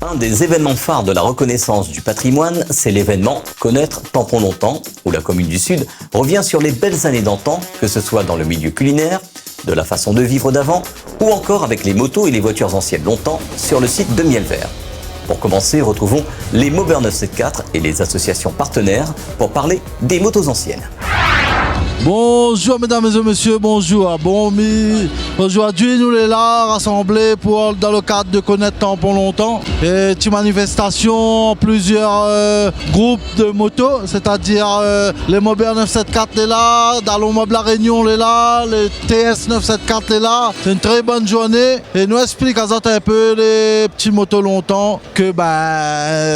Un des événements phares de la reconnaissance du patrimoine, c'est l'événement Connaître Tampon Longtemps, où la commune du Sud revient sur les belles années d'antan, que ce soit dans le milieu culinaire, de la façon de vivre d'avant, ou encore avec les motos et les voitures anciennes longtemps sur le site de Mielvert. Pour commencer, retrouvons les Maubert 974 et les associations partenaires pour parler des motos anciennes. Bonjour mesdames et messieurs, bonjour. Aujourd'hui nous sommes là rassemblés dans le cadre de Connaître Tampon Longtemps. Et une manifestation, plusieurs groupes de motos, c'est-à-dire les Maubert 974 est là, Dallon Mob La Réunion est là, les TS 974 est là. C'est une très bonne journée et nous explique un peu les petits motos longtemps que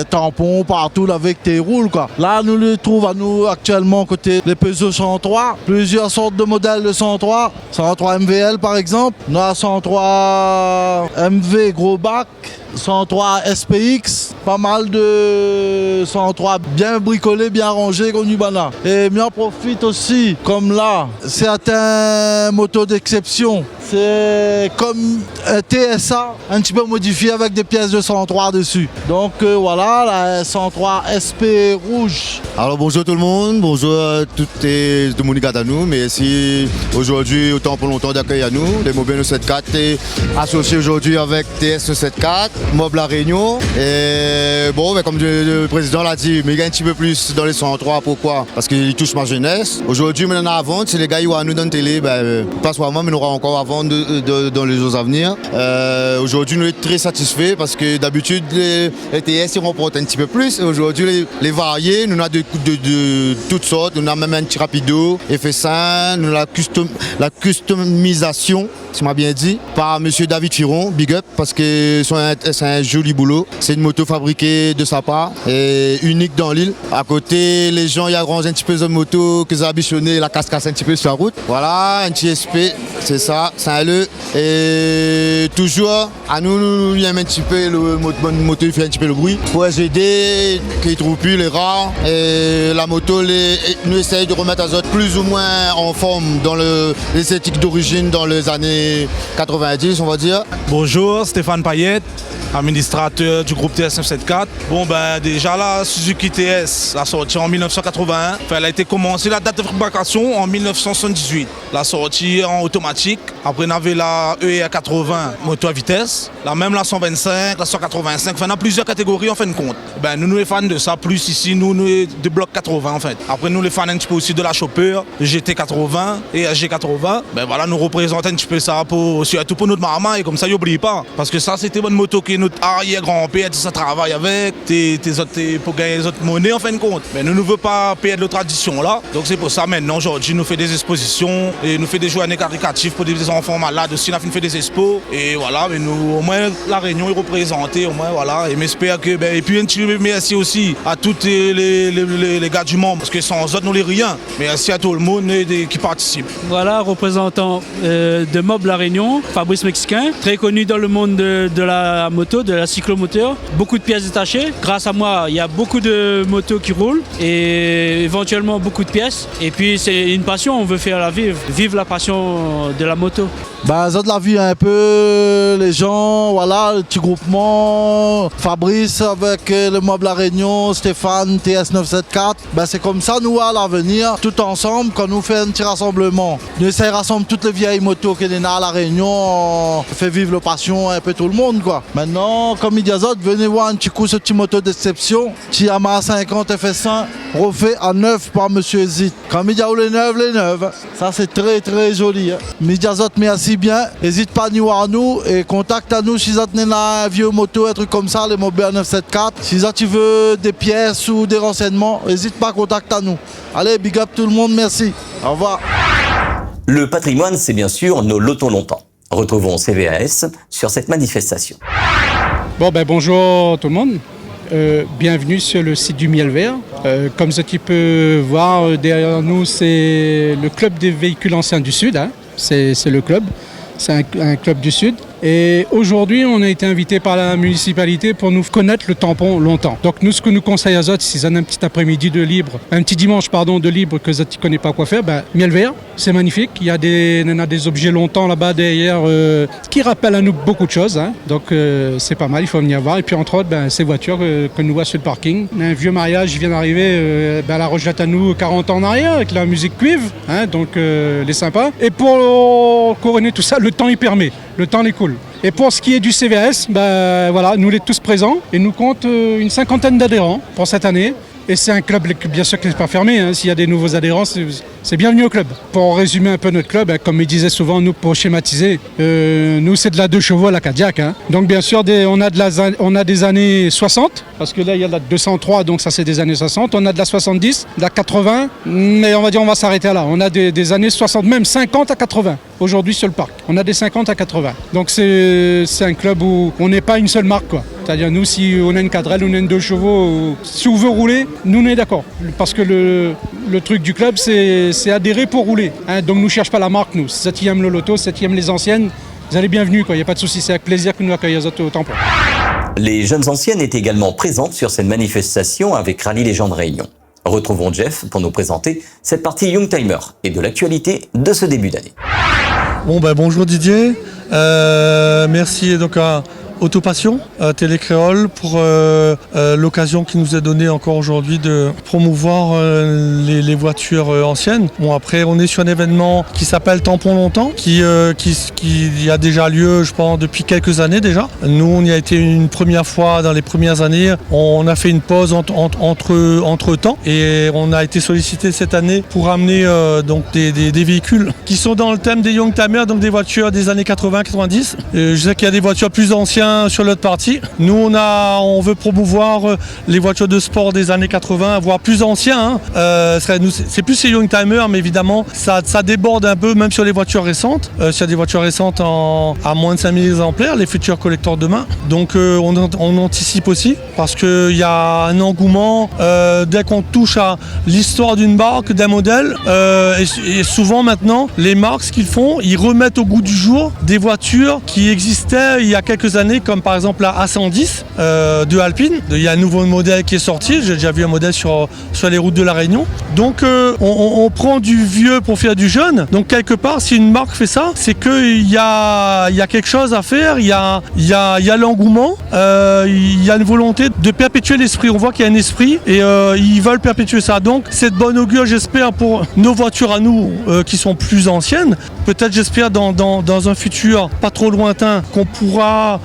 tampon partout avec tes roules quoi. Là nous les trouvons à nous actuellement côté les Peugeot 103. Plusieurs sortes de modèles de 103 MVL par exemple, on a 103 MV gros bac, 103 SPX, pas mal de 103 bien bricolés, bien rangés comme du banana. Et m'en profite aussi, comme là, certains motos d'exception. C'est comme un TSA, un petit peu modifié avec des pièces de 103 dessus. Donc voilà, la 103 SP rouge. Alors bonjour tout le monde, bonjour à toutes les Dominiques à nous. Merci aujourd'hui au Tampon Longtemps d'accueillir à nous. Les Maubert 974 est associé aujourd'hui avec TS 974, Mob La Réunion. Et bon, comme le président l'a dit, mais il y a un petit peu plus dans les 103. Pourquoi? Parce qu'il touche ma jeunesse. Aujourd'hui, maintenant à vendre, c'est les gars qui vont nous dans la télé, pas seulement, mais on aura encore à vendre dans les jours à venir. Aujourd'hui, nous sommes très satisfaits parce que d'habitude, les TS ils remportent un petit peu plus. Aujourd'hui, les variés, nous avons de toutes sortes. Nous avons même un petit rapido, F5, nous avons la customisation, si je m'as bien dit, par M. David Firon, big up, parce que c'est un joli boulot. C'est une moto fabriquée de sa part et unique dans l'île. À côté, les gens, ils rangent un petit peu de moto, qu'ils ont ambitionné la casse-casse un petit peu sur la route. Voilà, un petit SP, c'est ça, c'est un le. Et toujours, à nous, il y a un petit peu, le moto, il fait un petit peu le bruit. Pour aider, qu'ils ne trouvent plus les rares. Et la moto, nous essayons de remettre à autres plus ou moins en forme dans l'esthétique d'origine dans les années 90, on va dire. Bonjour, Stéphane Payette, administrateur du groupe TS 974. Bon déjà la Suzuki TS, la sortie en 1981. Elle a été commencée, la date de fabrication en 1978. La sortie en automatique. Après on avait la ER 80 moto à vitesse. Même la 125, la 185. On a plusieurs catégories en fin de compte. Nous les fans de ça, plus ici nous de bloc 80 en fait. Après nous les fans un petit peu aussi de la Chopper, GT 80 et SG 80. Voilà, nous représentons un petit peu ça surtout pour notre maman et comme ça n'oubliez pas. Parce que ça c'était une bonne moto qui notre arrière-grand-père, ça travaille avec, pour gagner les autres monnaies en fin de compte. Mais nous ne voulons pas payer de la tradition là. Donc c'est pour ça maintenant aujourd'hui nous faisons des expositions et nous faisons des journées caricatives pour des enfants malades aussi, nous fait des expos. Et voilà, mais nous au moins la Réunion est représentée, au moins voilà. Et j'espère que et puis un petit merci aussi à tous les gars du monde, parce que sans eux nous les rien. Merci à tout le monde qui participe. Voilà, représentant de Mob La Réunion, Fabrice Mexicain, très connu dans le monde de la moto, de la cyclomoteur. Beaucoup de pièces détachées. Grâce à moi, il y a beaucoup de motos qui roulent et éventuellement beaucoup de pièces. Et puis c'est une passion, on veut faire la vivre la passion de la moto. Ça de la vie un peu, les gens, voilà, le petit groupement, Fabrice avec le Mob La Réunion, Stéphane, TS 974. C'est comme ça, nous, à l'avenir, tout ensemble, quand nous faisons un petit rassemblement. Nous essayons de rassembler toutes les vieilles motos qu'il y a à La Réunion, on fait vivre la passion un peu tout le monde, quoi. Maintenant, comme il dit aux autres, venez voir un petit coup ce petit moto d'exception, petit Yamaha 50 FS1, refait à neuf par Monsieur Zit. Quand il dit les neuves. Ça, c'est très, très joli. Midiazot, merci bien. N'hésite pas à nous voir nous et contacte à nous si vous avez un vieux moto, un truc comme ça, les Maubert 974. Si tu veux des pièces ou des renseignements, n'hésite pas à contacter à nous. Allez, big up tout le monde, merci. Au revoir. Le patrimoine, c'est bien sûr nos lotos longtemps. Retrouvons CVAS sur cette manifestation. Bonjour tout le monde. Bienvenue sur le site du Mielvert. Comme tu peux voir derrière nous, c'est le club des véhicules anciens du Sud. C'est le club. C'est un club du Sud. Et aujourd'hui, on a été invité par la municipalité pour nous connaître le tampon longtemps. Donc nous, ce que nous conseillons aux autres, si ils ont un petit après-midi de libre, un petit dimanche de libre que vous ne connaissez pas quoi faire, Mielvert, c'est magnifique. Il y a des objets longtemps là-bas derrière qui rappellent à nous beaucoup de choses. Hein. Donc c'est pas mal, il faut venir voir. Et puis entre autres, ces voitures que nous voit sur le parking. Un vieux mariage vient d'arriver à la Roche d'Atanou 40 ans en arrière avec la musique cuivre. Hein, donc elle est sympa. Et pour couronner tout ça, le temps y permet. Le temps les coule. Et pour ce qui est du CVS, voilà, nous les tous présents et nous compte une 50aine d'adhérents pour cette année. Et c'est un club, bien sûr, qui n'est pas fermé. Hein. S'il y a des nouveaux adhérents, c'est bienvenu au club. Pour résumer un peu notre club, comme il disait souvent, nous, pour schématiser, nous, c'est de la 2 chevaux à la Cadillac. Hein. Donc, bien sûr, on a des années 60, parce que là, il y a de la 203, donc ça, c'est des années 60. On a de la 70, de la 80, mais on va dire, on va s'arrêter là. On a des années 60, même 50 à 80, aujourd'hui, sur le parc. On a des 50 à 80. Donc, c'est un club où on n'est pas une seule marque, quoi. C'est-à-dire, nous, si on a une Cadrelle, on a une 2 chevaux, si on veut rouler, nous, on est d'accord. Parce que le truc du club, c'est adhérer pour rouler. Hein. Donc, nous ne cherchons pas la marque, nous. Si tu aimes le loto, si tu aimes les anciennes, vous allez bienvenue, il n'y a pas de souci. C'est avec plaisir que nous accueillons au Tampon. Les jeunes anciennes étaient également présentes sur cette manifestation avec Rallye Légende Réunion. Retrouvons Jeff pour nous présenter cette partie Youngtimer et de l'actualité de ce début d'année. Bonjour Didier. Merci donc à Autopassion, Télécréole, pour l'occasion qui nous est donnée encore aujourd'hui de promouvoir les voitures anciennes. Après, on est sur un événement qui s'appelle Tampon Longtemps, qui a déjà lieu, je pense, depuis quelques années déjà. Nous, on y a été une première fois dans les premières années. On a fait une pause entre temps et on a été sollicité cette année pour amener donc des véhicules qui sont dans le thème des Youngtimers, donc des voitures des années 80-90. Je sais qu'il y a des voitures plus anciennes sur l'autre partie. Nous, on veut promouvoir les voitures de sport des années 80, voire plus anciens. Hein. C'est plus les Youngtimers, mais évidemment, ça déborde un peu, même sur les voitures récentes. Sur des voitures récentes à moins de 5000 exemplaires, les futurs collecteurs demain. Donc, on anticipe aussi, parce qu'il y a un engouement dès qu'on touche à l'histoire d'une marque, d'un modèle. Et souvent, maintenant, les marques, ce qu'ils font, ils remettent au goût du jour des voitures qui existaient il y a quelques années, comme par exemple la A110 de Alpine. Il y a un nouveau modèle qui est sorti, j'ai déjà vu un modèle sur les routes de la Réunion. Donc on prend du vieux pour faire du jeune. Donc quelque part, si une marque fait ça, c'est qu'il y a quelque chose à faire, il y a l'engouement, il y a une volonté de perpétuer l'esprit. On voit qu'il y a un esprit et ils veulent perpétuer ça. Donc c'est de bonne augure, j'espère, pour nos voitures à nous qui sont plus anciennes. Peut-être, j'espère, dans un futur pas trop lointain, qu'on pourra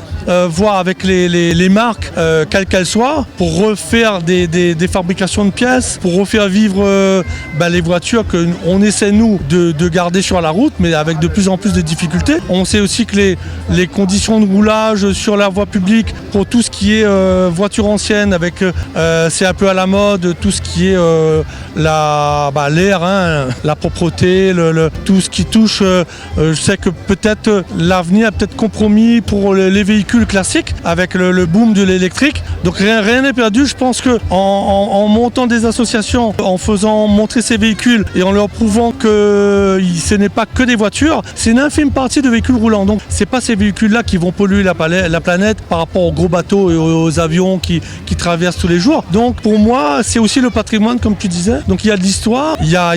voir avec les marques, quelles qu'elles soient, pour refaire des fabrications de pièces, pour refaire vivre les voitures qu'on essaie, nous, de garder sur la route, mais avec de plus en plus de difficultés. On sait aussi que les conditions de roulage sur la voie publique, pour tout ce qui est voiture ancienne, c'est un peu à la mode, tout ce qui est l'air, hein, la propreté, tout ce qui touche. Je sais que peut-être l'avenir est peut-être compromis pour les véhicules classiques avec le boom de l'électrique. Donc rien n'est perdu. Je pense qu'en montant des associations, en faisant montrer ces véhicules et en leur prouvant que ce n'est pas que des voitures, c'est une infime partie de véhicules roulants. Donc c'est pas ces véhicules-là qui vont polluer la planète par rapport aux gros bateaux et aux avions qui traversent tous les jours. Donc pour moi, c'est aussi le patrimoine, comme tu disais. Donc il y a de l'histoire, il y a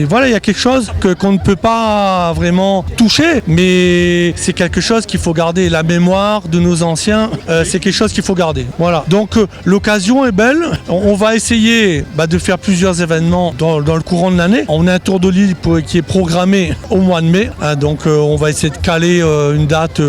voilà, il y a quelque chose qu'on ne peut pas vraiment toucher, mais c'est quelque chose qu'il faut garder. La mémoire de nos anciens, c'est quelque chose qu'il faut garder. Voilà. Donc l'occasion est belle. On va essayer de faire plusieurs événements dans le courant de l'année. On a un tour de l'île qui est programmé au mois de mai. Hein, donc on va essayer de caler une date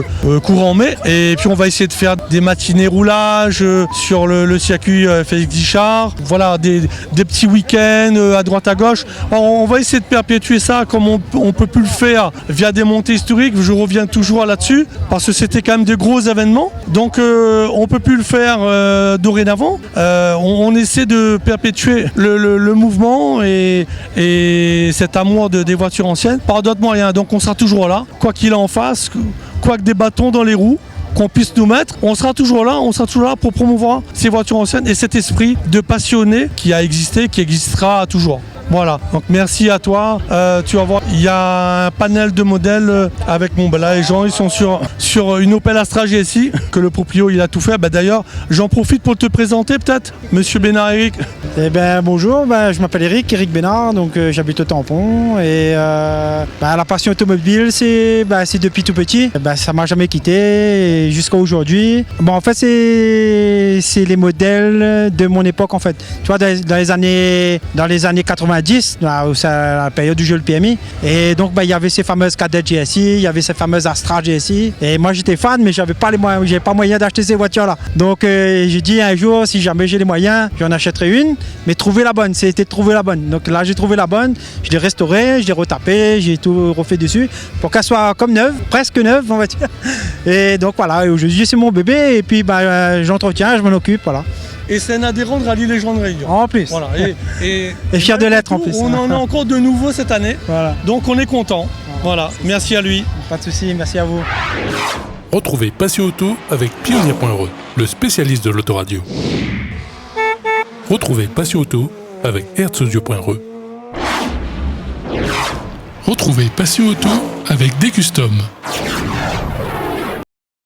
courant mai. Et puis on va essayer de faire des matinées roulage sur le circuit Félix Guichard. Voilà, des petits week-ends à droite à gauche. Alors, on va essayer de perpétuer ça comme on peut plus le faire via des montées historiques. Je reviens toujours là-dessus parce que c'était quand même des gros événements. Donc on peut plus le faire dorénavant. On essaie de perpétuer le mouvement et cet amour des voitures anciennes par d'autres moyens. Donc on sera toujours là, quoi qu'il en fasse, quoi que des bâtons dans les roues qu'on puisse nous mettre, on sera toujours là pour promouvoir ces voitures anciennes et cet esprit de passionné qui a existé, qui existera toujours. Voilà, donc merci à toi. Tu vas voir, il y a un panel de modèles avec là les gens ils sont sur une Opel Astra GSI que le proprio il a tout fait. D'ailleurs, j'en profite pour te présenter peut-être, Monsieur Bénard Eric. Eh ben bonjour, je m'appelle Eric Bénard, donc j'habite au Tampon et la passion automobile c'est depuis tout petit, ça m'a jamais quitté jusqu'à aujourd'hui. En fait c'est les modèles de mon époque en fait. Tu vois dans les années 90, c'est la période où j'ai eu le PMI et donc il y avait ces fameuses Kadett GSI, il y avait ces fameuses Astra GSI et moi j'étais fan mais j'avais pas les moyens, j'avais pas moyen d'acheter ces voitures là. Donc j'ai dit un jour si jamais j'ai les moyens, j'en achèterai une, mais trouver la bonne, c'était de trouver la bonne. Donc là j'ai trouvé la bonne, je l'ai restaurée, je l'ai retapée, j'ai tout refait dessus pour qu'elle soit comme neuve, presque neuve on va dire. Et donc voilà, aujourd'hui c'est mon bébé et puis j'entretiens, je m'en occupe, voilà. Et c'est un adhérent de Rallye Légende Réunion. En plus. Voilà. Et fier de l'être en plus. On en a encore de nouveaux cette année. Voilà. Donc on est content. Voilà. Merci à lui. Pas de souci, merci à vous. Retrouvez Passion Auto avec Pionnier.re, le spécialiste de l'autoradio. Retrouvez Passion Auto avec Herzaudio.re. Retrouvez Passion Auto avec Decustom.